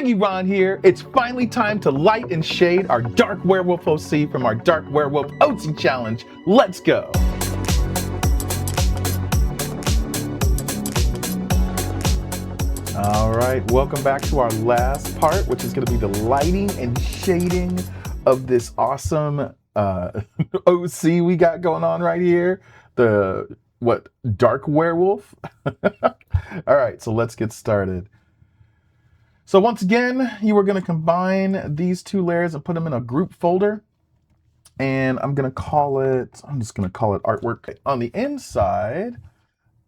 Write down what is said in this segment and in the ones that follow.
Biggie Ron here. It's finally time to light and shade our Dark Werewolf OC from our Dark Werewolf OC Challenge. Let's go. All right, welcome back to our last part, which is going to be the lighting and shading of this awesome OC we got going on right here. The Dark Werewolf. All right, so let's get started. So once again, you are going to combine these two layers and put them in a group folder. And I'm just going to call it artwork. On the inside,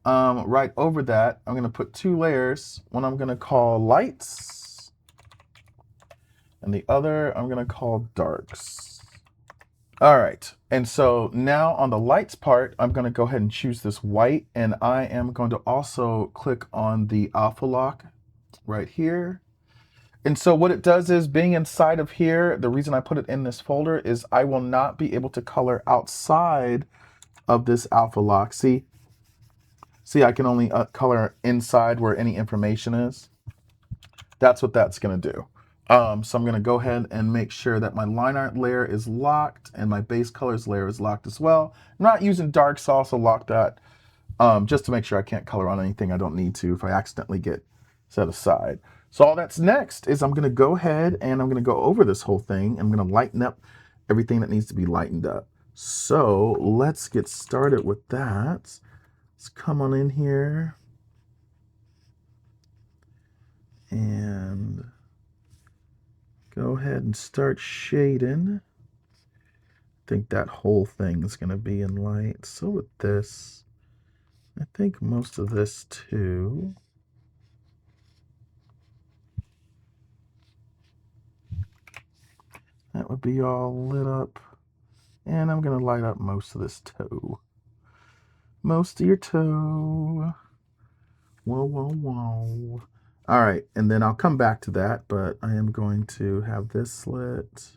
right over that, I'm going to put two layers. One I'm going to call lights, and the other I'm going to call darks. All right, and so now on the lights part, I'm going to go ahead and choose this white, and I am going to also click on the alpha lock right here. And so what it does is, being inside of here, the reason I put it in this folder is I will not be able to color outside of this alpha lock. See, I can only color inside where any information is. That's what that's going to do. So I'm going to go ahead and make sure that my line art layer is locked and my base colors layer is locked as well. I'm not using dark, so I'll also lock that just to make sure I can't color on anything I don't need to if I accidentally get set aside. So all that's next is I'm going to go ahead and I'm going to go over this whole thing. I'm going to lighten up everything that needs to be lightened up. So let's get started with that. Let's come on in here and go ahead and start shading. I think that whole thing is going to be in light. So with this, I think most of this too. That would be all lit up. And I'm going to light up most of this toe. Most of your toe. Whoa, whoa, whoa. All right, and then I'll come back to that, but I am going to have this lit.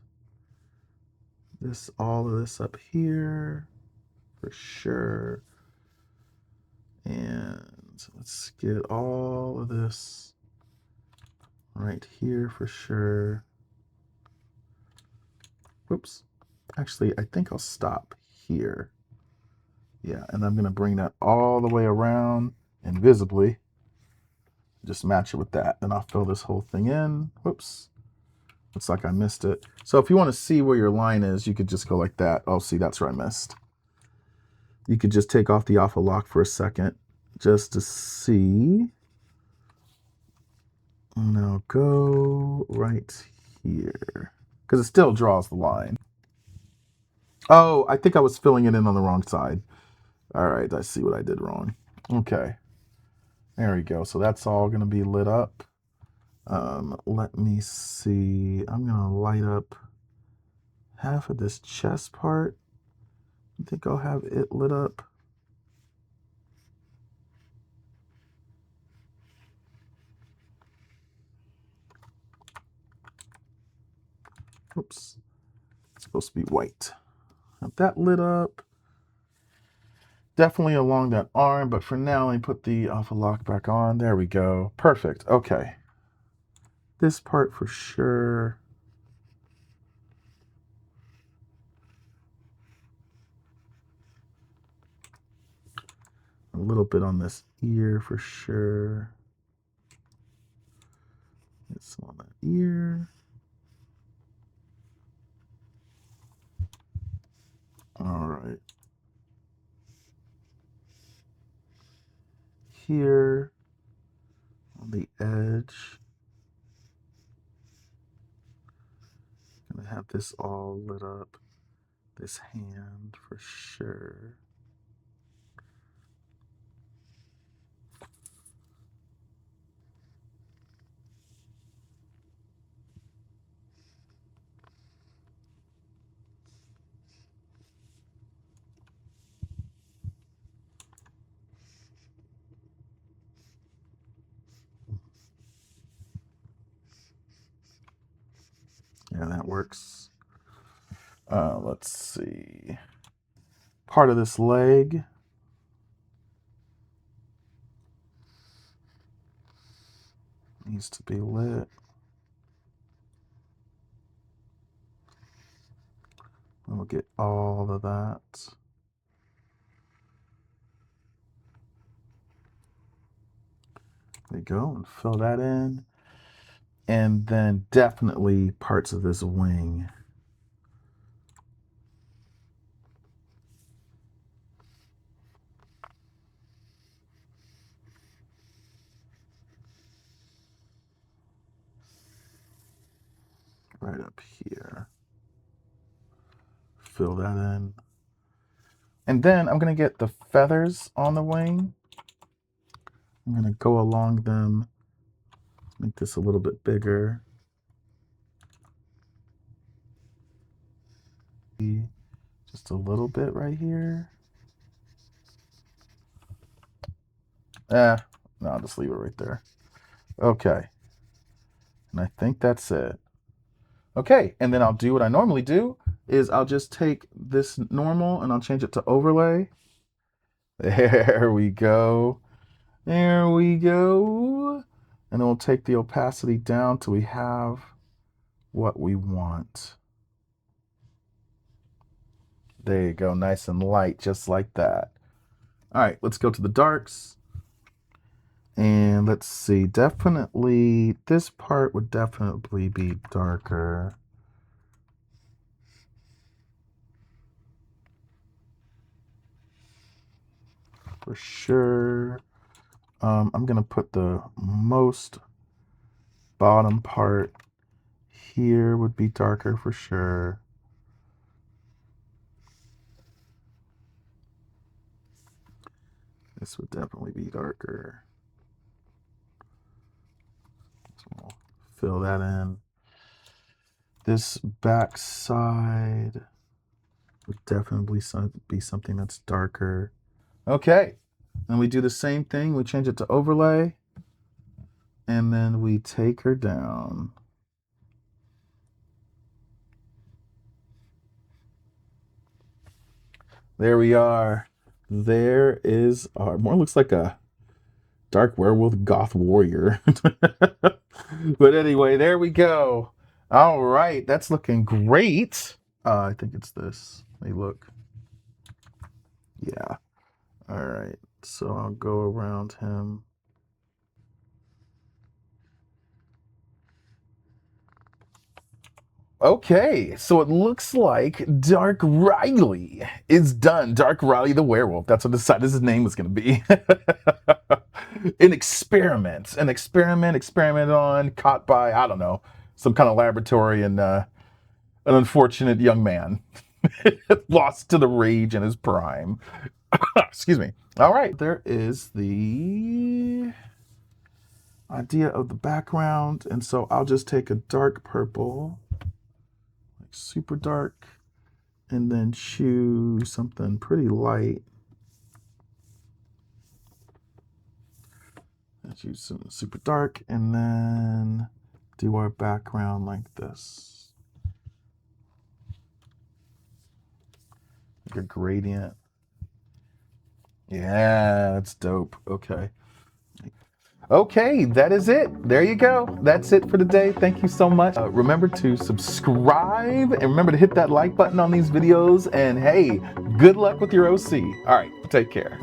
All of this up here for sure. And let's get all of this right here for sure. Whoops. Actually, I think I'll stop here. Yeah, and I'm going to bring that all the way around invisibly. Just match it with that. Then I'll fill this whole thing in. Whoops. Looks like I missed it. So if you want to see where your line is, you could just go like that. Oh, see, that's where I missed. You could just take off the alpha lock for a second just to see. Now go right here, because it still draws the line. Oh, I think I was filling it in on the wrong side. All right, I see what I did wrong. Okay, there we go. So that's all going to be lit up. Let me see. I'm going to light up half of this chest part. I think I'll have it lit up. Oops. It's supposed to be white. Have that lit up. Definitely along that arm, but for now, let me put the alpha lock back on. There we go. Perfect. Okay. This part for sure. A little bit on this ear for sure. It's on that ear. All right. Here on the edge. Gonna have this all lit up. This hand for sure. Yeah, that works. Let's see. Part of this leg. Needs to be lit. And we'll get all of that. There you go, and fill that in. And then definitely parts of this wing. Right up here. Fill that in. And then I'm going to get the feathers on the wing. I'm going to go along them, make this a little bit bigger. Just a little bit right here. No, I'll just leave it right there. Okay. And I think that's it. Okay, and then I'll do what I normally do, is I'll just take this normal and I'll change it to overlay. There we go. There we go. And then we'll take the opacity down till we have what we want. There you go, nice and light, just like that. All right, let's go to the darks. And let's see, definitely, this part would definitely be darker. For sure. I'm gonna put the most bottom part here would be darker for sure. This would definitely be darker. So we'll fill that in. This back side would definitely be something that's darker. Okay, and we do the same thing. We change it to overlay, and then we take her down. There we are. There is our, more looks like a Dark Werewolf Goth Warrior. But anyway, there we go. All right, that's looking great. I think it's this. Hey, look. Yeah. All right, so I'll go around him. Okay, so it looks like Dark Riley is done. Dark Riley the Werewolf. That's what decided his name was going to be. An experiment experimented on, caught by, I don't know, some kind of laboratory, and an unfortunate young man lost to the rage in his prime. Excuse me. All right, there is the idea of the background, and so I'll just take a dark purple, like super dark, and then choose something pretty light. Let's use some super dark, and then do our background like this. Like a gradient. Yeah, that's dope. Okay. Okay, that is it. There you go. That's it for today. Thank you so much. Remember to subscribe and remember to hit that like button on these videos. And hey, good luck with your OC. All right, take care.